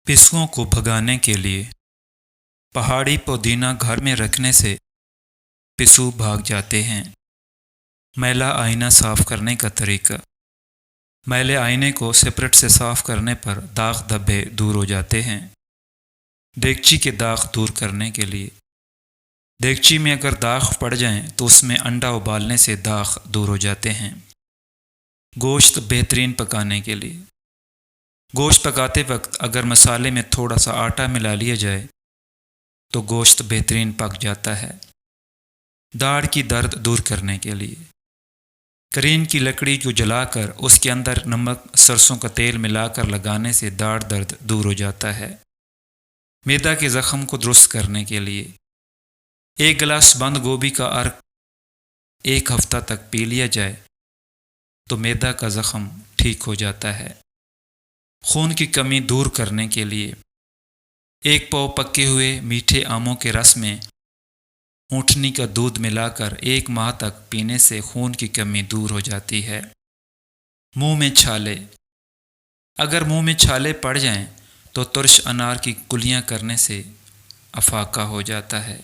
पिस्सुओं को भगाने के लिए पहाड़ी पुदीना घर में रखने से पिस्सू भाग जाते हैं। मैला आईना साफ करने का तरीका। मैले आईने को सेपरेट से साफ करने पर दाग धब्बे दूर हो जाते हैं। देगची के दाग दूर करने के लिए देगची में अगर दाग पड़ जाएं तो उसमें अंडा उबालने से दाग दूर हो जाते हैं। गोश्त बेहतरीन पकाने के लिए गोश्त पकाते वक्त अगर मसाले में थोड़ा सा आटा मिला लिया जाए तो गोश्त बेहतरीन पक जाता है। दाढ़ की दर्द दूर करने के लिए करीन की लकड़ी को जलाकर उसके अंदर नमक सरसों का तेल मिलाकर लगाने से दाढ़ दर्द दूर हो जाता है। मैदा के ज़ख़म को दुरुस्त करने के लिए एक गिलास बंद गोभी का अर्क 1 हफ्ता तक पी लिया जाए तो मैदा का ज़ख़म ठीक हो जाता है। खून की कमी दूर करने के लिए 1 पाव पके हुए मीठे आमों के रस में ऊँटनी का दूध मिलाकर 1 माह तक पीने से खून की कमी दूर हो जाती है। मुंह में छाले अगर मुंह में छाले पड़ जाएं तो तुरश अनार की कुलियाँ करने से अफाका हो जाता है।